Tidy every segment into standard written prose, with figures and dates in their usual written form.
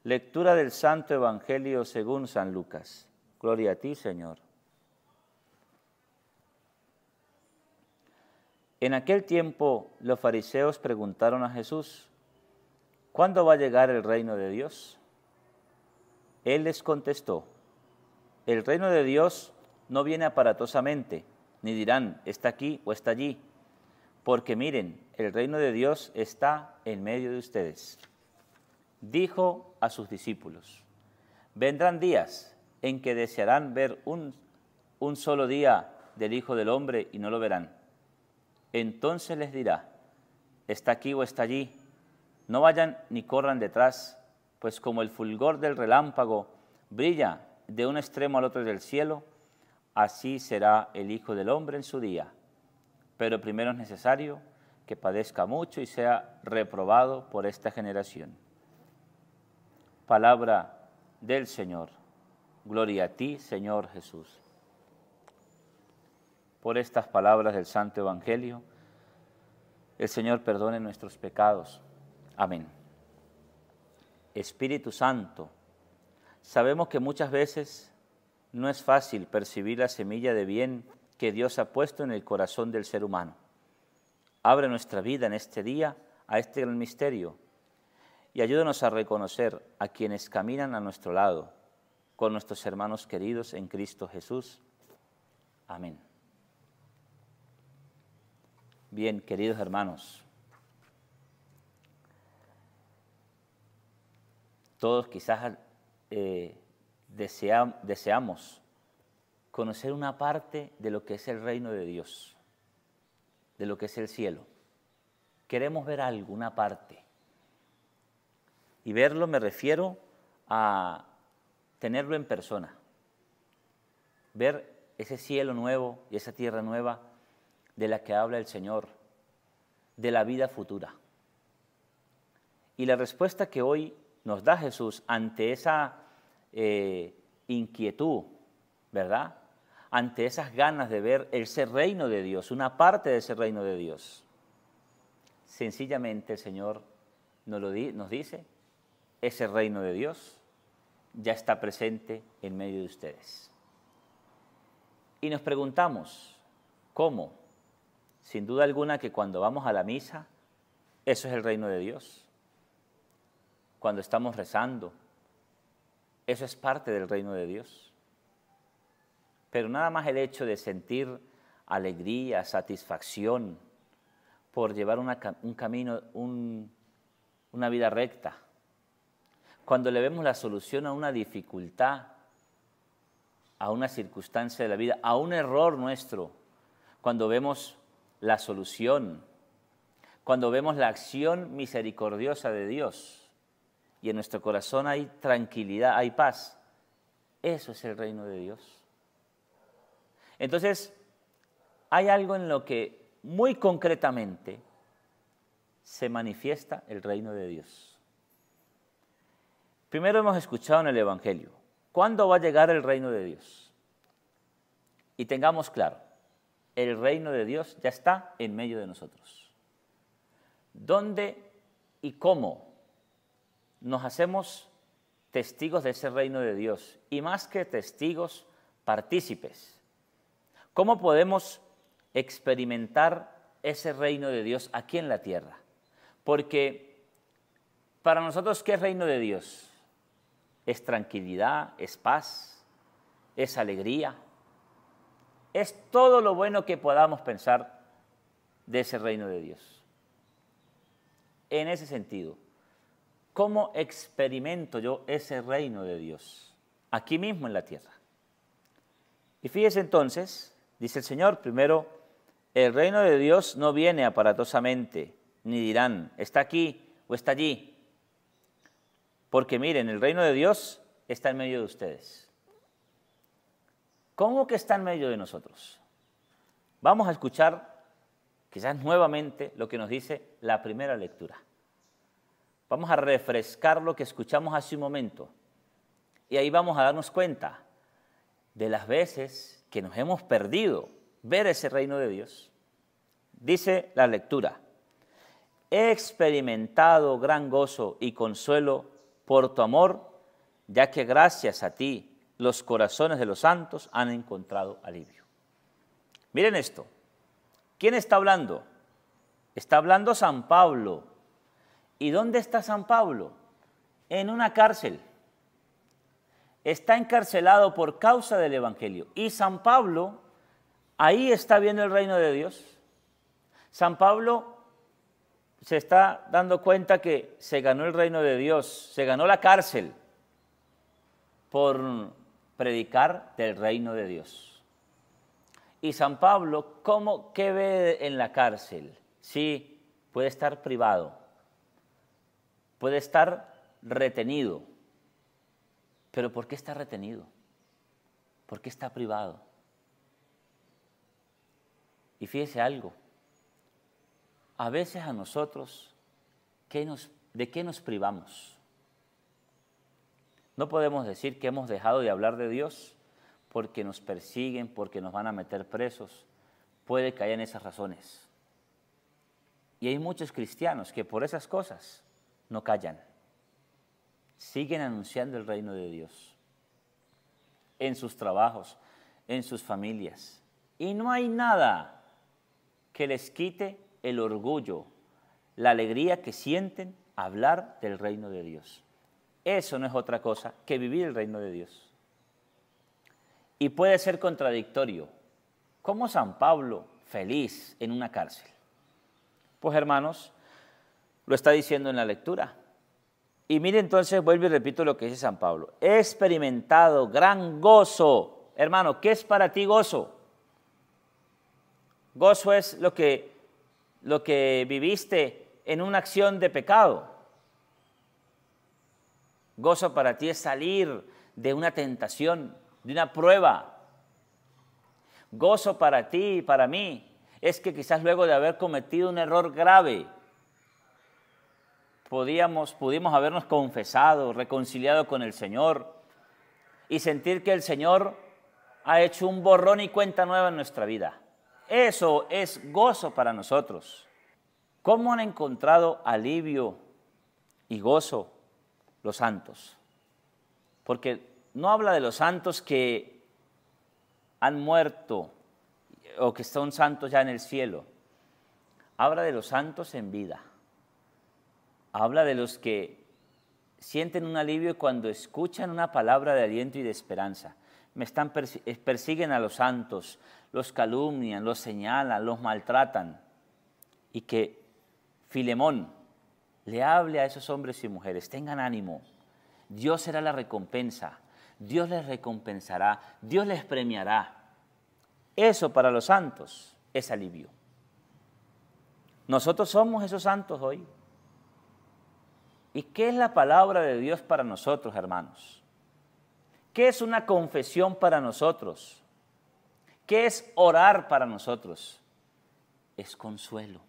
Lectura del Santo Evangelio según San Lucas. Gloria a ti, Señor. En aquel tiempo los fariseos preguntaron a Jesús: ¿cuándo va a llegar el reino de Dios? Él les contestó: el reino de Dios no viene aparatosamente, ni dirán, está aquí o está allí, porque miren, el reino de Dios está en medio de ustedes. Dijo a sus discípulos: vendrán días en que desearán ver un solo día del Hijo del Hombre y no lo verán. Entonces les dirá: está aquí o está allí. No vayan ni corran detrás, pues como el fulgor del relámpago brilla de un extremo al otro del cielo, así será el Hijo del Hombre en su día. Pero primero es necesario que padezca mucho y sea reprobado por esta generación. Palabra del Señor. Gloria a ti, Señor Jesús. Por estas palabras del Santo Evangelio, el Señor perdone nuestros pecados. Amén. Espíritu Santo, sabemos que muchas veces no es fácil percibir la semilla de bien que Dios ha puesto en el corazón del ser humano. Abre nuestra vida en este día a este gran misterio y ayúdanos a reconocer a quienes caminan a nuestro lado, con nuestros hermanos queridos en Cristo Jesús. Amén. Bien, queridos hermanos, todos quizás deseamos conocer una parte de lo que es el reino de Dios, de lo que es el cielo. Queremos ver algo, una parte. Y verlo me refiero a tenerlo en persona, ver ese cielo nuevo y esa tierra nueva de la que habla el Señor, de la vida futura. Y la respuesta que hoy nos da Jesús ante esa inquietud, ¿verdad? Ante esas ganas de ver ese reino de Dios, una parte de ese reino de Dios. Sencillamente el Señor nos dice: ese reino de Dios ya está presente en medio de ustedes. Y nos preguntamos, ¿cómo? Sin duda alguna que cuando vamos a la misa, eso es el reino de Dios. Cuando estamos rezando, eso es parte del reino de Dios. Pero nada más el hecho de sentir alegría, satisfacción por llevar un camino, una vida recta. Cuando le vemos la solución a una dificultad, a una circunstancia de la vida, a un error nuestro, cuando vemos la solución, cuando vemos la acción misericordiosa de Dios y en nuestro corazón hay tranquilidad, hay paz, eso es el reino de Dios. Entonces, hay algo en lo que muy concretamente se manifiesta el reino de Dios. Primero hemos escuchado en el Evangelio, ¿cuándo va a llegar el reino de Dios? Y tengamos claro, el reino de Dios ya está en medio de nosotros. ¿Dónde y cómo nos hacemos testigos de ese reino de Dios? Y más que testigos, partícipes. ¿Cómo podemos experimentar ese reino de Dios aquí en la tierra? Porque para nosotros, ¿qué es reino de Dios? Es tranquilidad, es paz, es alegría, es todo lo bueno que podamos pensar de ese reino de Dios. En ese sentido, ¿cómo experimento yo ese reino de Dios? Aquí mismo en la tierra. Y fíjese entonces, dice el Señor, primero, el reino de Dios no viene aparatosamente, ni dirán, está aquí o está allí. Porque miren, el reino de Dios está en medio de ustedes. ¿Cómo que está en medio de nosotros? Vamos a escuchar quizás nuevamente lo que nos dice la primera lectura. Vamos a refrescar lo que escuchamos hace un momento. Y ahí vamos a darnos cuenta de las veces que nos hemos perdido ver ese reino de Dios. Dice la lectura: he experimentado gran gozo y consuelo por tu amor, ya que gracias a ti los corazones de los santos han encontrado alivio. Miren esto. ¿Quién está hablando? Está hablando San Pablo. ¿Y dónde está San Pablo? En una cárcel. Está encarcelado por causa del Evangelio. Y San Pablo ahí está viendo el reino de Dios. San Pablo se está dando cuenta que se ganó el reino de Dios, se ganó la cárcel por predicar del reino de Dios. Y San Pablo, ¿qué ve en la cárcel? Sí, puede estar privado, puede estar retenido. ¿Pero por qué está retenido? ¿Por qué está privado? Y fíjese algo, a veces a nosotros, ¿de qué nos privamos? No podemos decir que hemos dejado de hablar de Dios porque nos persiguen, porque nos van a meter presos. Puede que hayan esas razones. Y hay muchos cristianos que por esas cosas no callan. Siguen anunciando el reino de Dios en sus trabajos, en sus familias. Y no hay nada que les quite el orgullo, la alegría que sienten hablar del reino de Dios. Eso no es otra cosa que vivir el reino de Dios. Y puede ser contradictorio. ¿Cómo San Pablo feliz en una cárcel? Pues hermanos, lo está diciendo en la lectura. Y mire entonces, vuelvo y repito lo que dice San Pablo. He experimentado gran gozo. Hermano, ¿qué es para ti gozo? Gozo es lo que viviste en una acción de pecado. Gozo para ti es salir de una tentación, de una prueba. Gozo para ti y para mí es que quizás luego de haber cometido un error grave, pudimos habernos confesado, reconciliado con el Señor y sentir que el Señor ha hecho un borrón y cuenta nueva en nuestra vida. Eso es gozo para nosotros. ¿Cómo han encontrado alivio y gozo los santos? Porque no habla de los santos que han muerto o que son santos ya en el cielo. Habla de los santos en vida. Habla de los que sienten un alivio cuando escuchan una palabra de aliento y de esperanza. Persiguen a los santos, los calumnian, los señalan, los maltratan. Y que Filemón le hable a esos hombres y mujeres, tengan ánimo, Dios será la recompensa, Dios les recompensará, Dios les premiará. Eso para los santos es alivio. Nosotros somos esos santos hoy. ¿Y qué es la palabra de Dios para nosotros, hermanos? ¿Qué es una confesión para nosotros? ¿Qué es orar para nosotros? Es consuelo,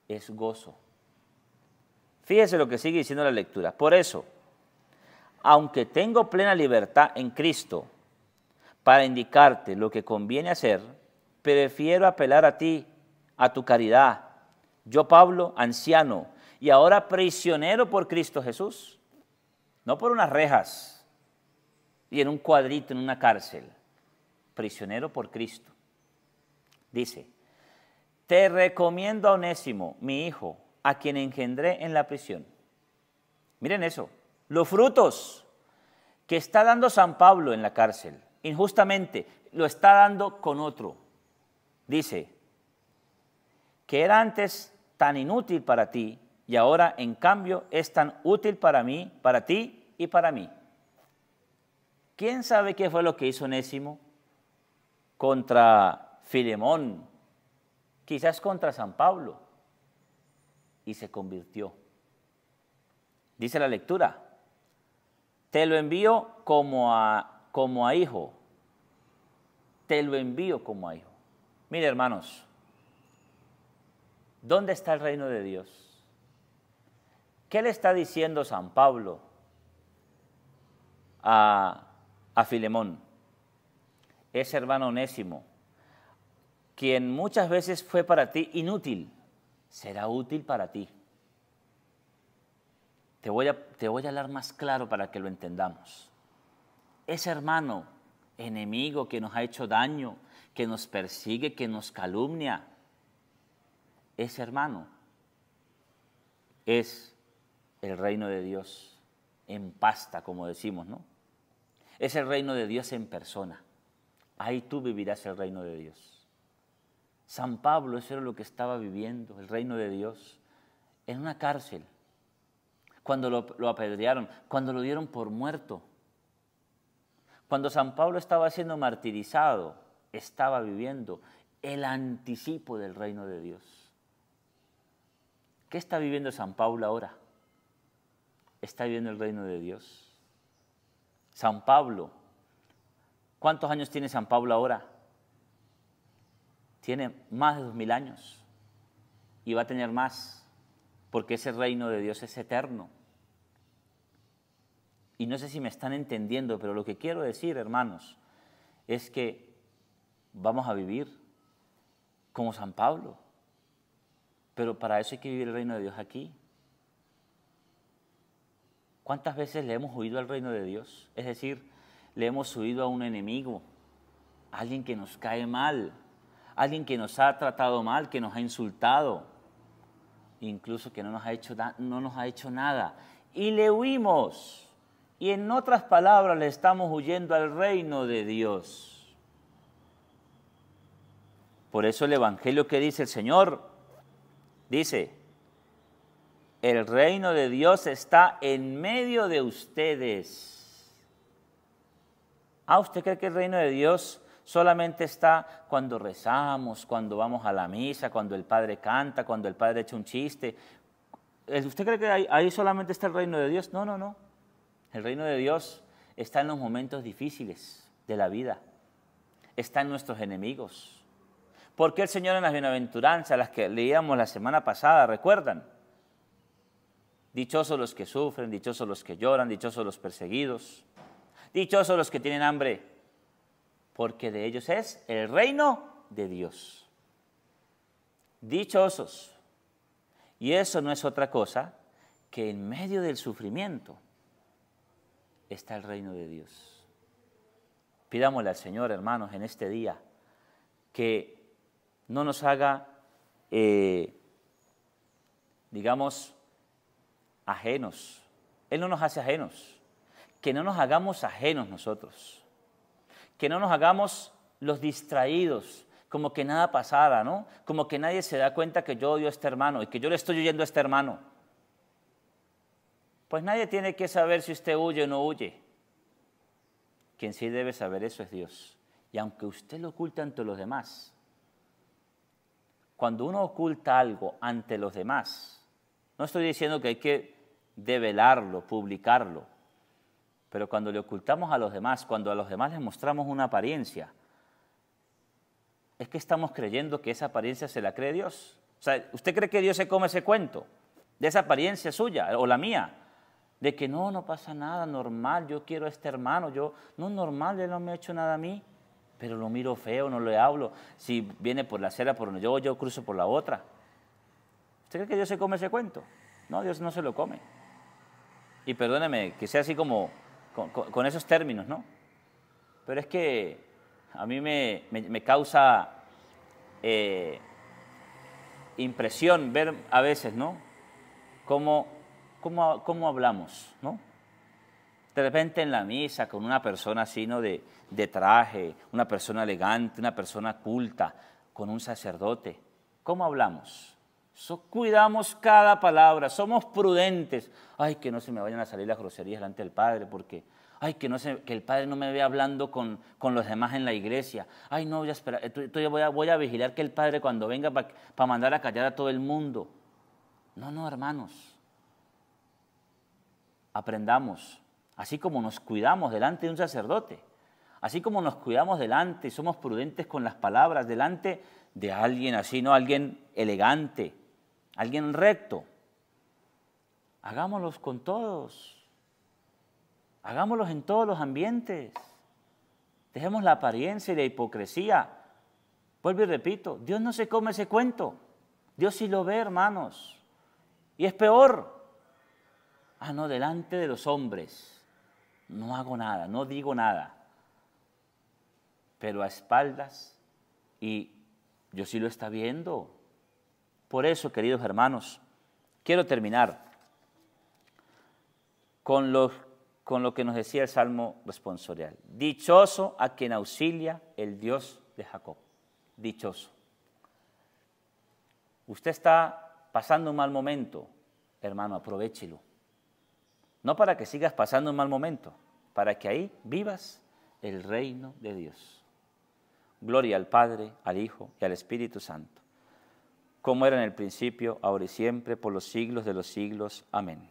es gozo. Fíjese lo que sigue diciendo la lectura. Por eso, aunque tengo plena libertad en Cristo para indicarte lo que conviene hacer, prefiero apelar a ti, a tu caridad. Yo, Pablo, anciano, y ahora prisionero por Cristo Jesús, no por unas rejas y en un cuadrito en una cárcel, prisionero por Cristo. Dice, te recomiendo a Onésimo, mi hijo, a quien engendré en la prisión. Miren eso, los frutos que está dando San Pablo en la cárcel, injustamente, lo está dando con otro. Dice, que era antes tan inútil para ti, y ahora, en cambio, es tan útil para mí, para ti y para mí. ¿Quién sabe qué fue lo que hizo Onésimo contra Filemón? Quizás contra San Pablo. Y se convirtió. Dice la lectura, te lo envío como a hijo. Te lo envío como a hijo. Mire, hermanos, ¿dónde está el reino de Dios? ¿Qué le está diciendo San Pablo a Filemón? Ese hermano Onésimo, quien muchas veces fue para ti inútil, será útil para ti. Te voy a hablar más claro para que lo entendamos. Ese hermano enemigo que nos ha hecho daño, que nos persigue, que nos calumnia, ese hermano es el reino de Dios en pasta, como decimos, ¿no? Es el reino de Dios en persona. Ahí tú vivirás el reino de Dios. San Pablo, eso era lo que estaba viviendo, el reino de Dios, en una cárcel, cuando lo apedrearon, cuando lo dieron por muerto. Cuando San Pablo estaba siendo martirizado, estaba viviendo el anticipo del reino de Dios. ¿Qué está viviendo San Pablo ahora? Está viviendo el reino de Dios. San Pablo, ¿cuántos años tiene San Pablo ahora? Tiene más de 2000 años y va a tener más, porque ese reino de Dios es eterno. Y no sé si me están entendiendo, pero lo que quiero decir, hermanos, es que vamos a vivir como San Pablo, pero para eso hay que vivir el reino de Dios aquí. ¿Cuántas veces le hemos huido al reino de Dios? Es decir, le hemos huido a un enemigo, a alguien que nos cae mal, a alguien que nos ha tratado mal, que nos ha insultado, incluso que no nos ha hecho nada. Y le huimos. Y en otras palabras, le estamos huyendo al reino de Dios. Por eso el Evangelio que dice el Señor, dice, el reino de Dios está en medio de ustedes. ¿Usted cree que el reino de Dios solamente está cuando rezamos, cuando vamos a la misa, cuando el Padre canta, cuando el Padre echa un chiste? ¿Usted cree que ahí solamente está el reino de Dios? No, no, no. El reino de Dios está en los momentos difíciles de la vida. Está en nuestros enemigos. Porque el Señor en las bienaventuranzas, las que leíamos la semana pasada, ¿recuerdan? Dichosos los que sufren, dichosos los que lloran, dichosos los perseguidos, dichosos los que tienen hambre, porque de ellos es el reino de Dios. Dichosos. Y eso no es otra cosa que en medio del sufrimiento está el reino de Dios. Pidámosle al Señor, hermanos, en este día, que no nos haga, digamos, ajenos. Él no nos hace ajenos. Que no nos hagamos ajenos nosotros. Que no nos hagamos los distraídos, como que nada pasara, ¿no? Como que nadie se da cuenta que yo odio a este hermano y que yo le estoy huyendo a este hermano. Pues nadie tiene que saber si usted huye o no huye. Quien sí debe saber eso es Dios. Y aunque usted lo oculte ante los demás, cuando uno oculta algo ante los demás, no estoy diciendo que hay que develarlo, publicarlo, pero cuando le ocultamos a los demás, cuando a los demás les mostramos una apariencia, es que estamos creyendo que esa apariencia se la cree Dios. O sea, ¿usted cree que Dios se come ese cuento de esa apariencia suya o la mía? De que no pasa nada, normal, yo quiero a este hermano, no, normal, él no me ha hecho nada a mí, pero lo miro feo, no le hablo. Si viene por la acera por donde yo cruzo por la otra. ¿Usted cree que Dios se come ese cuento? No, Dios no se lo come. Y perdóneme que sea así como con esos términos, ¿no? Pero es que a mí me causa impresión ver a veces, ¿no? ¿Cómo hablamos, no? De repente en la misa con una persona así, ¿no? De traje, una persona elegante, una persona culta, con un sacerdote. ¿Cómo hablamos? Cuidamos cada palabra, somos prudentes. Ay, que no se me vayan a salir las groserías delante del Padre, porque, ay, que el Padre no me vea hablando con los demás en la iglesia. Ay, no, voy a esperar, voy a vigilar que el Padre cuando venga para mandar a callar a todo el mundo. No, hermanos. Aprendamos, así como nos cuidamos delante de un sacerdote, así como nos cuidamos delante y somos prudentes con las palabras delante de alguien así, ¿no? Alguien elegante, alguien recto. Hagámoslos con todos, hagámoslos en todos los ambientes. Dejemos la apariencia y la hipocresía. Vuelvo y repito, Dios no se come ese cuento. Dios sí lo ve, hermanos. Y es peor. Ah, no, delante de los hombres no hago nada, no digo nada. Pero a espaldas, y Dios sí lo está viendo. Por eso, queridos hermanos, quiero terminar con lo que nos decía el Salmo responsorial. Dichoso a quien auxilia el Dios de Jacob. Dichoso. Usted está pasando un mal momento, hermano, aprovéchelo. No para que sigas pasando un mal momento, para que ahí vivas el reino de Dios. Gloria al Padre, al Hijo y al Espíritu Santo, como era en el principio, ahora y siempre, por los siglos de los siglos. Amén.